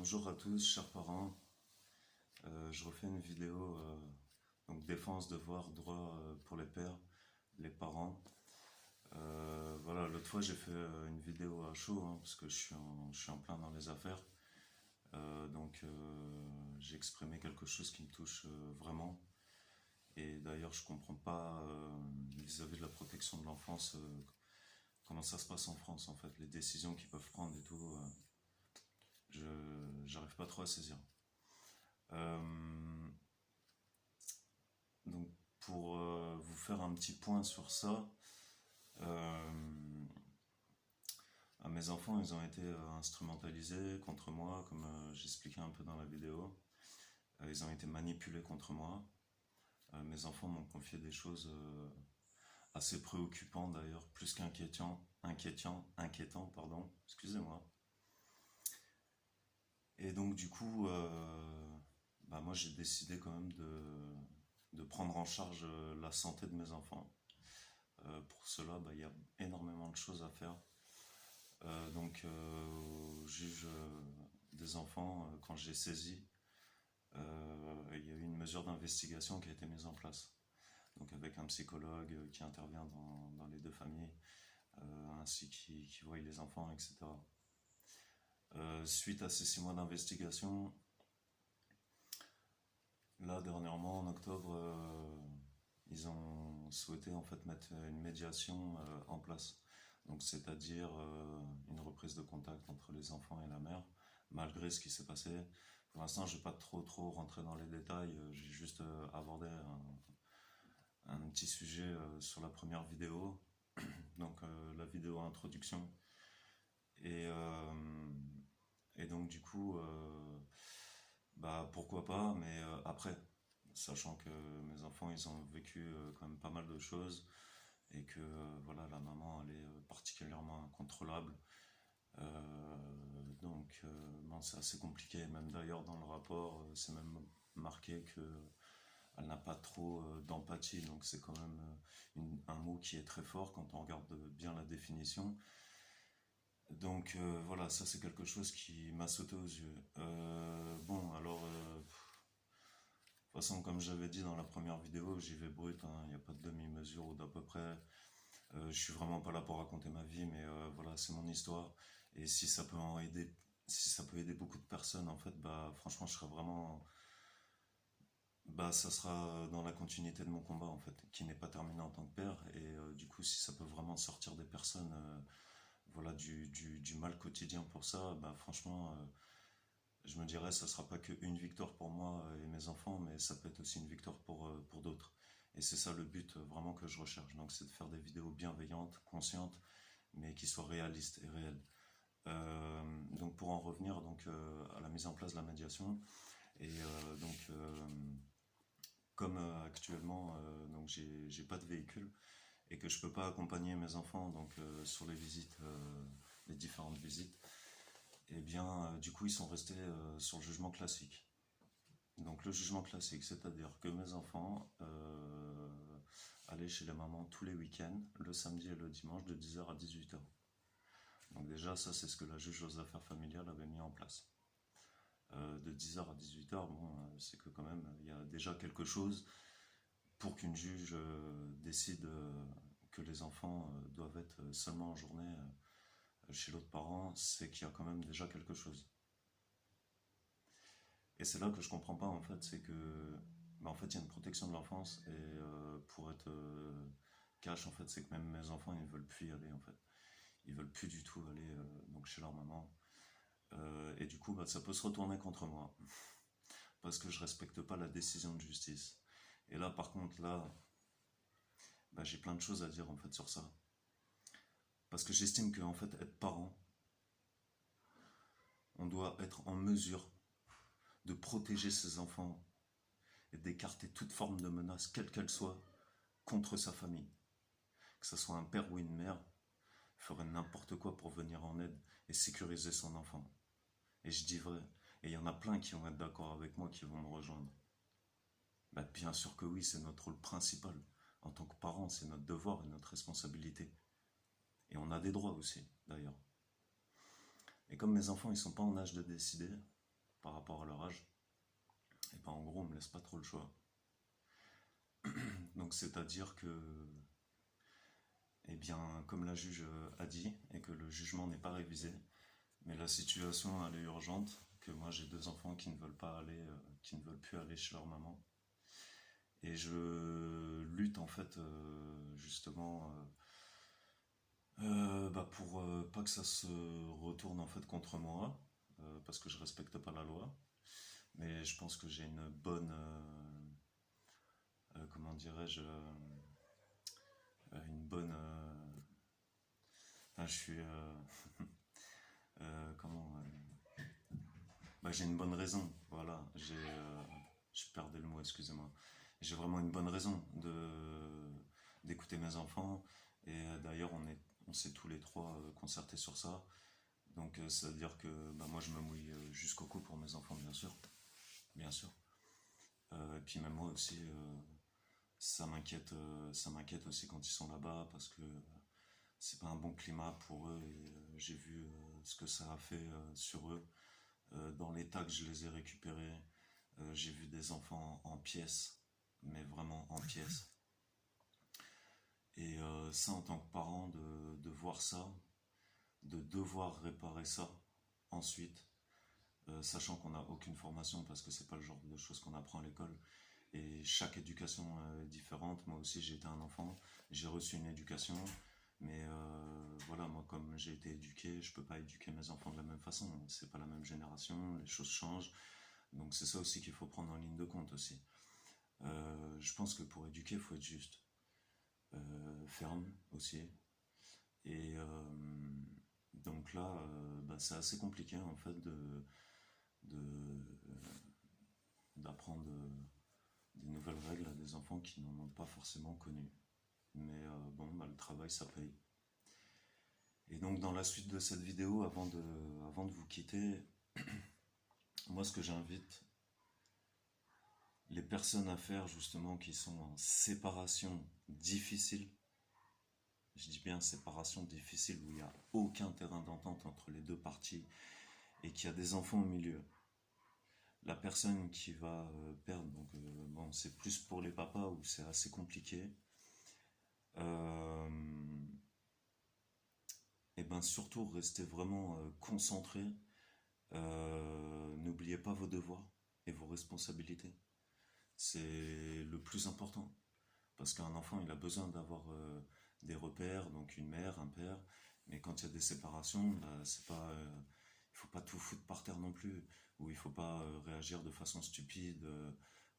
Bonjour à tous, chers parents. Je refais une vidéo, donc défense, devoir, droit pour les pères, les parents. Voilà, l'autre fois j'ai fait une vidéo à chaud, hein, parce que je suis en plein dans les affaires. J'ai exprimé quelque chose qui me touche vraiment. Et d'ailleurs, je comprends pas vis-à-vis de la protection de l'enfance comment ça se passe en France en fait, les décisions qu'ils peuvent prendre et tout. J'arrive pas trop à saisir. Euh, donc pour vous faire un petit point sur ça, euh, mes enfants ils ont été instrumentalisés contre moi, comme j'expliquais un peu dans la vidéo. Ils ont été manipulés contre moi. Mes enfants m'ont confié des choses assez préoccupantes d'ailleurs, plus inquiétant, pardon, excusez-moi. Et donc du coup, moi j'ai décidé quand même de prendre en charge la santé de mes enfants. Pour cela, il y a énormément de choses à faire. Au juge des enfants, quand j'ai saisi, il y a eu une mesure d'investigation qui a été mise en place. Donc avec un psychologue qui intervient dans les deux familles, ainsi qui voit les enfants, etc. Suite à ces 6 mois d'investigation, là dernièrement en octobre, ils ont souhaité en fait mettre une médiation en place. Donc c'est-à-dire une reprise de contact entre les enfants et la mère, malgré ce qui s'est passé. Pour l'instant, je vais pas trop rentrer dans les détails. J'ai juste abordé un petit sujet sur la première vidéo, donc la vidéo introduction. Et, euh, et donc du coup, pourquoi pas, mais après, sachant que mes enfants ils ont vécu quand même pas mal de choses et que voilà, la maman elle est particulièrement incontrôlable. Bon, c'est assez compliqué, même d'ailleurs dans le rapport c'est même marqué que elle n'a pas trop d'empathie, donc c'est quand même un mot qui est très fort quand on regarde bien la définition. Voilà, ça c'est quelque chose qui m'a sauté aux yeux. De toute façon, comme j'avais dit dans la première vidéo, j'y vais brut, hein, il n'y a pas de demi-mesure ou d'à peu près. Je suis vraiment pas là pour raconter ma vie, mais voilà, c'est mon histoire. Et si ça peut si ça peut aider beaucoup de personnes, en fait, franchement, je serais vraiment, ça sera dans la continuité de mon combat, en fait, qui n'est pas terminé en tant que père. Et du coup, si ça peut vraiment sortir des personnes, voilà, du mal quotidien pour ça, franchement, je me dirais, ça sera pas qu'une victoire pour moi et mes enfants, mais ça peut être aussi une victoire pour d'autres. Et c'est ça le but vraiment que je recherche. Donc c'est de faire des vidéos bienveillantes, conscientes, mais qui soient réalistes et réelles. Donc pour en revenir à la mise en place de la médiation, et comme actuellement j'ai pas de véhicule et que je peux pas accompagner mes enfants sur les visites, les différentes visites, et bien du coup ils sont restés sur le jugement classique. Donc le jugement classique, c'est-à-dire que mes enfants allaient chez les mamans tous les week-ends, le samedi et le dimanche de 10h à 18h. Donc déjà ça c'est ce que la juge aux affaires familiales avait mis en place. De 10h à 18h, c'est que quand même il y a déjà quelque chose pour qu'une juge décide que les enfants doivent être seulement en journée chez l'autre parent, c'est qu'il y a quand même déjà quelque chose. Et c'est là que je comprends pas en fait, c'est que en fait il y a une protection de l'enfance et pour être cash en fait, c'est que même mes enfants ils veulent plus y aller en fait, ils veulent plus du tout aller chez leur maman. Et du coup ça peut se retourner contre moi parce que je respecte pas la décision de justice. Et là par contre j'ai plein de choses à dire en fait sur ça parce que j'estime que en fait être parent, on doit être en mesure de protéger ses enfants et d'écarter toute forme de menace, quelle qu'elle soit, contre sa famille. Que ce soit un père ou une mère, ferait n'importe quoi pour venir en aide et sécuriser son enfant. Et je dis vrai. Et il y en a plein qui vont être d'accord avec moi, qui vont me rejoindre. Bien sûr que oui, c'est notre rôle principal. En tant que parents, c'est notre devoir et notre responsabilité. Et on a des droits aussi, d'ailleurs. Et comme mes enfants, ils sont pas en âge de décider, par rapport à leur âge. Et ben en gros, on me laisse pas trop le choix. Donc c'est-à-dire que, eh bien, comme la juge a dit, et que le jugement n'est pas révisé, mais la situation elle est urgente, que moi j'ai 2 enfants qui ne veulent pas aller, qui ne veulent plus aller chez leur maman. Et je lutte en fait justement pour pas que ça se retourne en fait contre moi, parce que je respecte pas la loi. Mais je pense que j'ai une bonne, comment dirais-je, une bonne, enfin, je suis, comment, j'ai une bonne raison, voilà, je perdais le mot, excusez-moi. J'ai vraiment une bonne raison d'écouter mes enfants, et d'ailleurs on s'est tous les trois concertés sur ça. Donc ça veut dire que moi je me mouille jusqu'au cou pour mes enfants, bien sûr, bien sûr. Et puis même moi aussi, ça m'inquiète aussi quand ils sont là-bas parce que c'est pas un bon climat pour eux et j'ai vu ce que ça a fait sur eux. Dans l'état que je les ai récupérés, j'ai vu des enfants en pièces, mais vraiment en pièces. Et ça, en tant que parent, de voir ça, de devoir réparer ça ensuite, sachant qu'on n'a aucune formation parce que c'est pas le genre de choses qu'on apprend à l'école. Et chaque éducation est différente. Moi aussi, j'ai été un enfant, j'ai reçu une éducation, mais voilà, moi, comme j'ai été éduqué, je peux pas éduquer mes enfants de la même façon. C'est pas la même génération, les choses changent. Donc c'est ça aussi qu'il faut prendre en ligne de compte aussi. Je pense que pour éduquer, il faut être juste, ferme aussi. Et donc là, c'est assez compliqué en fait de- d'apprendre des nouvelles règles à des enfants qui n'en ont pas forcément connu. Mais le travail ça paye. Et donc dans la suite de cette vidéo, avant de vous quitter, moi ce que j'invite les personnes à faire justement qui sont en séparation difficile, je dis bien séparation difficile où il n'y a aucun terrain d'entente entre les deux parties et qu'il y a des enfants au milieu. La personne qui va perdre, donc c'est plus pour les papas où c'est assez compliqué. Et surtout restez vraiment concentré. N'oubliez pas vos devoirs et vos responsabilités. C'est le plus important. Parce qu'un enfant, il a besoin d'avoir des repères, donc une mère, un père. Mais quand il y a des séparations, c'est pas, il faut pas tout foutre par terre non plus. Ou il faut pas réagir de façon stupide,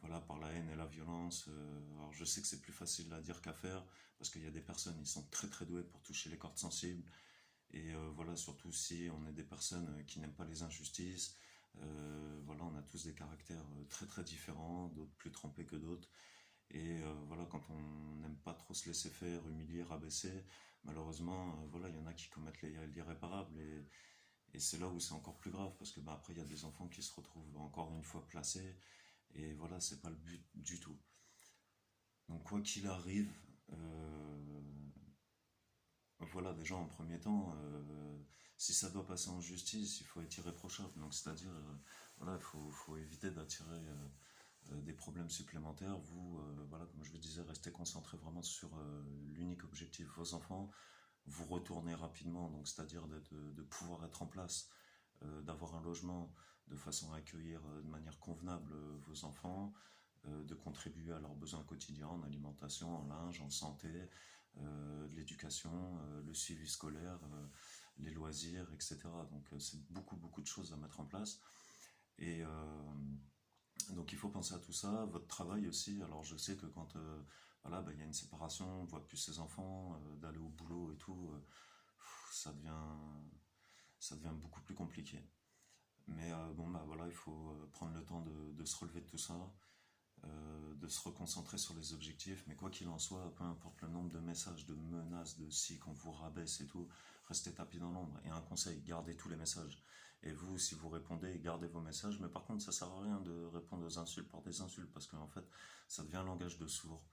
voilà, par la haine et la violence. Alors je sais que c'est plus facile à dire qu'à faire, parce qu'il y a des personnes, ils sont très très doués pour toucher les cordes sensibles. Et voilà, surtout si on est des personnes qui n'aiment pas les injustices. Voilà, on a tous des caractères très très différents, d'autres plus trempés que d'autres. Et voilà, quand on n'aime pas trop se laisser faire, humilier, rabaisser, malheureusement, voilà, il y en a qui commettent l'irréparable. Et c'est là où c'est encore plus grave, parce que après, il y a des enfants qui se retrouvent encore une fois placés. Et voilà, c'est pas le but du tout. Donc quoi qu'il arrive, voilà, déjà en premier temps, si ça doit passer en justice, il faut être irréprochable. Donc c'est-à-dire, voilà, faut éviter d'attirer des problèmes supplémentaires. Vous, voilà, comme je vous disais, restez concentré vraiment sur l'unique objectif, vos enfants. Vous retournez rapidement, donc c'est-à-dire de pouvoir être en place, d'avoir un logement de façon à accueillir de manière convenable vos enfants, de contribuer à leurs besoins quotidiens en alimentation, en linge, en santé, de l'éducation, le suivi scolaire, les loisirs, etc. Donc c'est beaucoup beaucoup de choses à mettre en place. Et donc il faut penser à tout ça, votre travail aussi. Alors je sais que quand voilà, il y a une séparation, on ne voit plus ses enfants, d'aller au boulot et tout, ça devient beaucoup plus compliqué. Mais voilà, il faut prendre le temps de se relever de tout ça, de se reconcentrer sur les objectifs. Mais quoi qu'il en soit, peu importe le nombre de messages, de menaces, de si qu'on vous rabaisse et tout, restez tapis dans l'ombre. Et un conseil, gardez tous les messages. Et vous, si vous répondez, gardez vos messages. Mais par contre, ça sert à rien de répondre aux insultes par des insultes parce qu'en fait, ça devient un langage de sourd.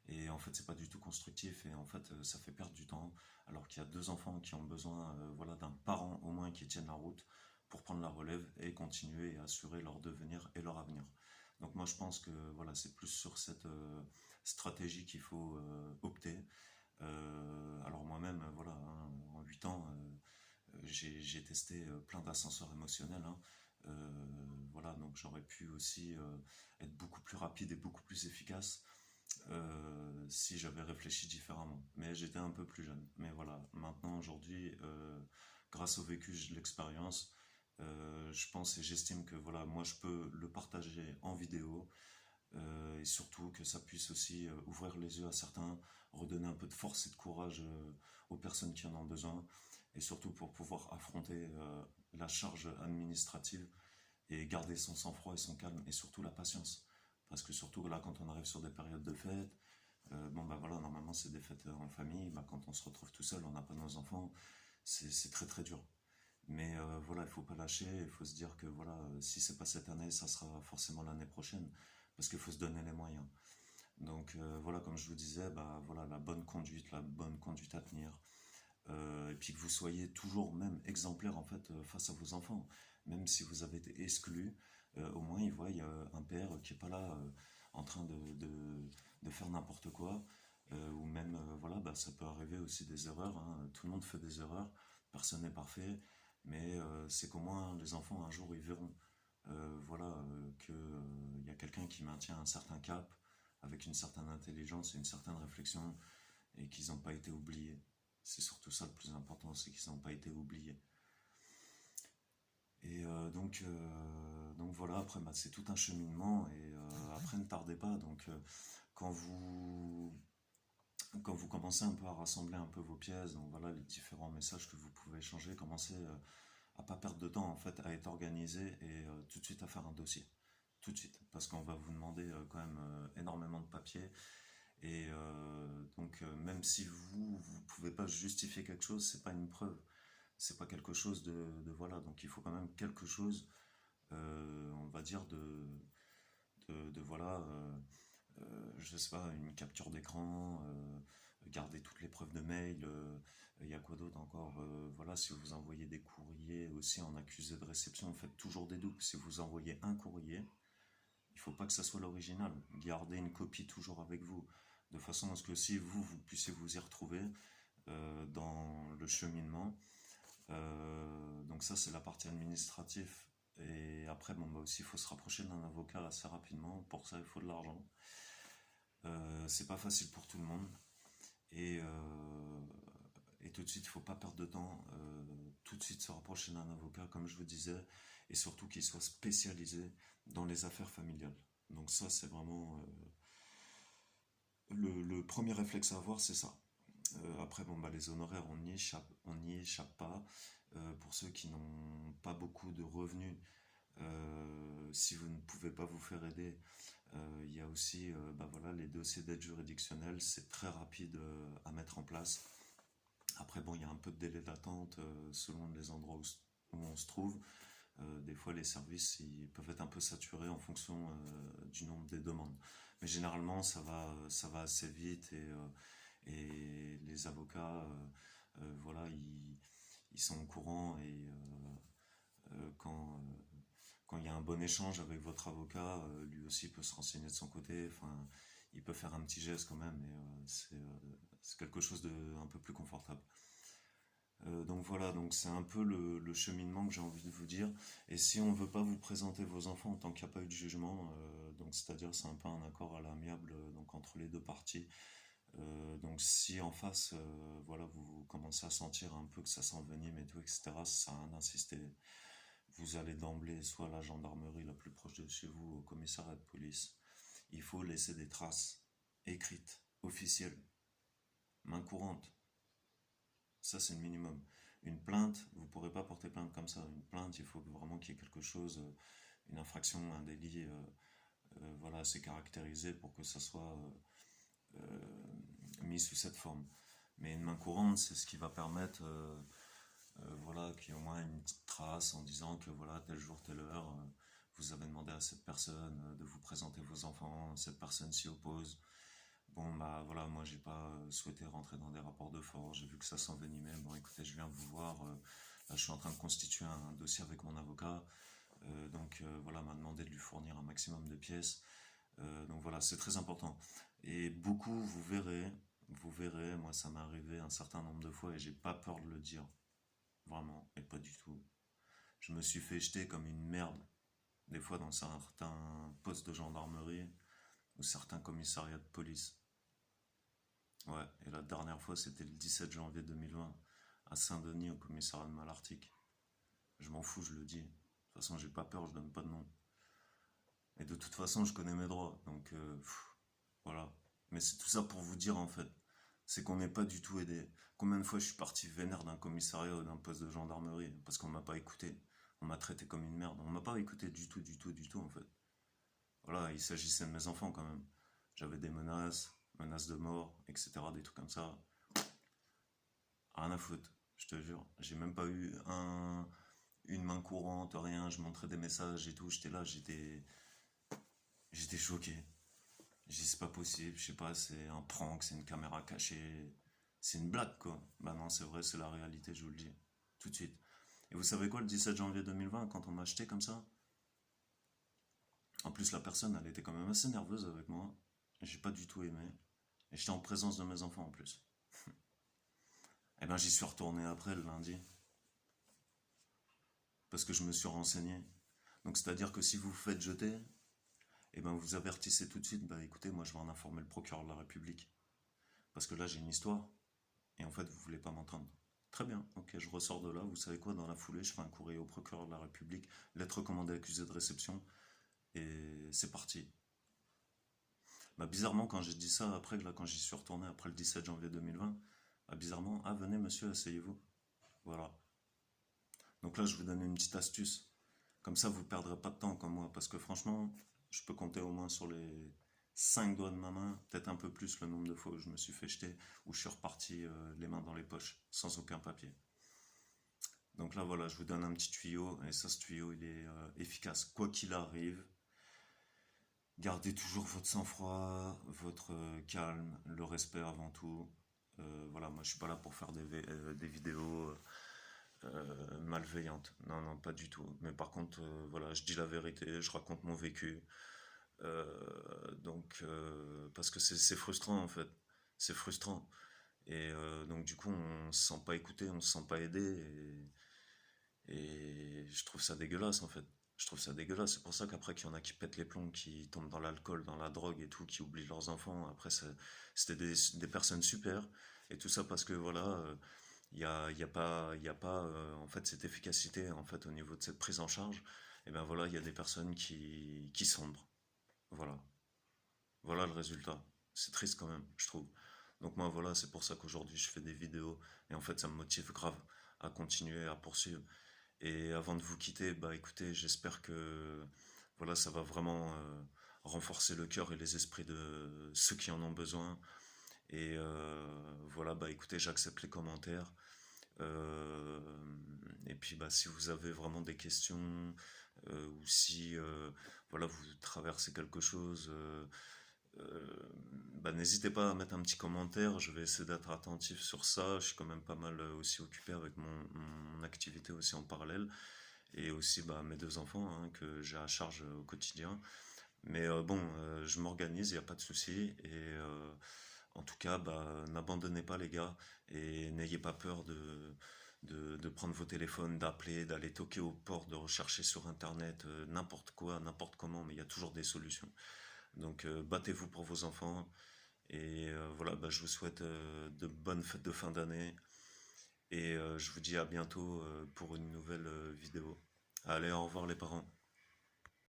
Et en fait, c'est pas du tout constructif. Et en fait, ça fait perdre du temps. Alors qu'il y a 2 enfants qui ont besoin, voilà, d'un parent au moins qui tienne la route pour prendre la relève et continuer et assurer leur devenir et leur avenir. Donc moi je pense que voilà, c'est plus sur cette stratégie qu'il faut opter. Alors moi-même, voilà, hein, en 8 ans, j'ai testé plein d'ascenseurs émotionnels, hein. Voilà, donc j'aurais pu aussi être beaucoup plus rapide et beaucoup plus efficace si j'avais réfléchi différemment. Mais j'étais un peu plus jeune. Mais voilà, maintenant, aujourd'hui, grâce au vécu, de l'expérience, je pense et j'estime que voilà, moi je peux le partager en vidéo et surtout que ça puisse aussi ouvrir les yeux à certains, redonner un peu de force et de courage aux personnes qui en ont besoin et surtout pour pouvoir affronter la charge administrative et garder son sang-froid et son calme et surtout la patience. Parce que surtout là, quand on arrive sur des périodes de fête, bon bah voilà, normalement c'est des fêtes en famille, bah, quand on se retrouve tout seul, on n'a pas nos enfants, c'est très très dur. Mais voilà, il faut pas lâcher, il faut se dire que voilà, si c'est pas cette année, ça sera forcément l'année prochaine, parce qu'il faut se donner les moyens. Donc voilà, comme je vous disais, bah voilà, la bonne conduite à tenir, et puis que vous soyez toujours même exemplaire en fait face à vos enfants, même si vous avez été exclu, au moins ils voient un père qui est pas là en train de faire n'importe quoi, ou même voilà, bah, ça peut arriver aussi des erreurs, hein. Tout le monde fait des erreurs, personne n'est parfait, mais c'est qu'au moins les enfants un jour ils verront voilà, qu'il y a quelqu'un qui maintient un certain cap avec une certaine intelligence et une certaine réflexion et qu'ils n'ont pas été oubliés. C'est surtout ça le plus important, c'est qu'ils n'ont pas été oubliés. Et donc voilà, après bah, c'est tout un cheminement et après ne tardez pas. Donc quand vous quand vous commencez un peu à rassembler un peu vos pièces, donc voilà les différents messages que vous pouvez échanger, commencez à pas perdre de temps en fait, à être organisé et tout de suite à faire un dossier. Tout de suite, parce qu'on va vous demander quand même énormément de papiers et donc même si vous pouvez pas justifier quelque chose, c'est pas une preuve, c'est pas quelque chose voilà, donc il faut quand même quelque chose, on va dire voilà, je sais pas, une capture d'écran, garder toutes les preuves de mail, il y a quoi d'autre encore, voilà, si vous envoyez des courriers aussi en accusé de réception, faites toujours des doubles. Si vous envoyez un courrier, il faut pas que ça soit l'original, gardez une copie toujours avec vous, de façon à ce que si vous puissiez vous y retrouver dans le cheminement. Donc ça c'est la partie administrative et après bon bah aussi il faut se rapprocher d'un avocat assez rapidement, pour ça il faut de l'argent. C'est pas facile pour tout le monde et, et tout de suite il faut pas perdre de temps, tout de suite se rapprocher d'un avocat comme je vous disais et surtout qu'il soit spécialisé dans les affaires familiales. Donc ça c'est vraiment le premier réflexe à avoir, c'est ça. Après, bon, bah, les honoraires, on n'y échappe pas. Pour ceux qui n'ont pas beaucoup de revenus, si vous ne pouvez pas vous faire aider, il y a aussi bah, voilà, les dossiers d'aide juridictionnelle, c'est très rapide à mettre en place. Après, bon, il y a un peu de délai d'attente selon les endroits où on se trouve. Des fois, les services ils peuvent être un peu saturés en fonction du nombre des demandes. Mais généralement, ça va assez vite et les avocats, voilà, ils sont au courant et quand il y a un bon échange avec votre avocat, lui aussi peut se renseigner de son côté. Enfin, il peut faire un petit geste quand même, mais c'est quelque chose de un peu plus confortable. Donc voilà, donc c'est un peu le cheminement que j'ai envie de vous dire. Et si on veut pas vous présenter vos enfants en tant qu'il n'y a pas eu de jugement, donc c'est-à-dire c'est un peu un accord à l'amiable donc entre les deux parties. Donc si en face, voilà, vous commencez à sentir un peu que ça s'envenime et tout, etc., ça sert à rien d'insister. Vous allez d'emblée soit à la gendarmerie la plus proche de chez vous, au commissariat de police. Il faut laisser des traces écrites, officielles, main courante. Ça, c'est le minimum. Une plainte, vous ne pourrez pas porter plainte comme ça. Une plainte, il faut vraiment qu'il y ait quelque chose, une infraction, un délit, voilà, assez caractérisé pour que ça soit mis sous cette forme. Mais une main courante, c'est ce qui va permettre, voilà, qu'il y ait au moins une petite trace en disant que voilà, tel jour, telle heure, vous avez demandé à cette personne de vous présenter vos enfants, cette personne s'y oppose. Bon bah voilà, moi j'ai pas souhaité rentrer dans des rapports de force, j'ai vu que ça s'envenimait, bon écoutez je viens vous voir, Là, je suis en train de constituer un dossier avec mon avocat. Donc voilà, m'a demandé de lui fournir un maximum de pièces. Donc voilà, c'est très important. Et beaucoup, vous verrez, moi ça m'est arrivé un certain nombre de fois et j'ai pas peur de le dire. Vraiment, et pas du tout. Je me suis fait jeter comme une merde, des fois dans certains postes de gendarmerie ou certains commissariats de police. Ouais, et la dernière fois c'était le 17 janvier 2020 à Saint-Denis au commissariat de Malartic. Je m'en fous, je le dis. De toute façon, j'ai pas peur, je donne pas de nom. Et de toute façon, je connais mes droits, donc voilà. Mais c'est tout ça pour vous dire en fait, c'est qu'on n'est pas du tout aidé. Combien de fois je suis parti vénère d'un commissariat ou d'un poste de gendarmerie parce qu'on m'a pas écouté, on m'a traité comme une merde, on m'a pas écouté du tout, du tout, du tout en fait. Voilà, il s'agissait de mes enfants quand même. J'avais des menaces, menaces de mort, etc., des trucs comme ça. Rien à foutre, je te jure. J'ai même pas eu une main courante, rien. Je montrais des messages et tout. J'étais là, j'étais choqué. J'ai dit, c'est pas possible, je sais pas, c'est un prank, c'est une caméra cachée, c'est une blague quoi. Bah non, c'est vrai, c'est la réalité, je vous le dis. Tout de suite. Et vous savez quoi, le 17 janvier 2020, quand on m'a acheté comme ça, en plus la personne, elle était quand même assez nerveuse avec moi. J'ai pas du tout aimé. Et j'étais en présence de mes enfants en plus. Et ben j'y suis retourné après le lundi, parce que je me suis renseigné. Donc c'est-à-dire que si vous vous faites jeter, et ben vous avertissez tout de suite, bah écoutez, moi je vais en informer le procureur de la République. Parce que là j'ai une histoire, et en fait vous voulez pas m'entendre. Très bien, ok, je ressors de là, vous savez quoi, dans la foulée, je fais un courrier au procureur de la République, lettre recommandée accusée de réception, et c'est parti. Bah bizarrement, quand j'ai dit ça, après, là, quand j'y suis retourné, après le 17 janvier 2020, bah bizarrement, ah venez monsieur, asseyez-vous. Voilà. Donc là, je vous donne une petite astuce. Comme ça, vous ne perdrez pas de temps comme moi, parce que franchement, je peux compter au moins sur les 5 doigts de ma main, peut-être un peu plus le nombre de fois où je me suis fait jeter, où je suis reparti les mains dans les poches, sans aucun papier. Donc là, voilà, je vous donne un petit tuyau, et ça, ce tuyau, il est efficace. Quoi qu'il arrive, gardez toujours votre sang-froid, votre calme, le respect avant tout. Voilà, moi, je suis pas là pour faire des vidéos malveillantes. Non, non, pas du tout. Mais par contre, voilà, je dis la vérité, je raconte mon vécu. Parce que c'est frustrant en fait. C'est frustrant. Et donc du coup, on se sent pas écouté, on se sent pas aidé. Et je trouve ça dégueulasse en fait. Je trouve ça dégueulasse. C'est pour ça qu'après qu'il y en a qui pètent les plombs, qui tombent dans l'alcool, dans la drogue et tout, qui oublient leurs enfants. Après, c'était des personnes super. Et tout ça parce que voilà, il y a pas en fait cette efficacité en fait au niveau de cette prise en charge. Et ben voilà, il y a des personnes qui sombrent. Voilà. Voilà le résultat. C'est triste quand même, je trouve. Donc moi voilà, c'est pour ça qu'aujourd'hui je fais des vidéos et en fait ça me motive grave à continuer, à poursuivre. Et avant de vous quitter, bah écoutez, j'espère que voilà, ça va vraiment renforcer le cœur et les esprits de ceux qui en ont besoin. Et voilà, bah écoutez, j'accepte les commentaires. Euh, et puis bah si vous avez vraiment des questions ou si voilà vous traversez quelque chose, bah, n'hésitez pas à mettre un petit commentaire, je vais essayer d'être attentif sur ça. Je suis quand même pas mal aussi occupé avec mon activité aussi en parallèle. Et aussi bah, mes deux enfants hein, que j'ai à charge au quotidien. Mais bon, je m'organise, il n'y a pas de souci. Et en tout cas, bah, n'abandonnez pas les gars et n'ayez pas peur de prendre vos téléphones, d'appeler, d'aller toquer aux portes, de rechercher sur Internet n'importe quoi, n'importe comment, mais il y a toujours des solutions. Donc battez-vous pour vos enfants et voilà, bah, je vous souhaite de bonnes fêtes de fin d'année et je vous dis à bientôt pour une nouvelle vidéo. Allez, au revoir les parents.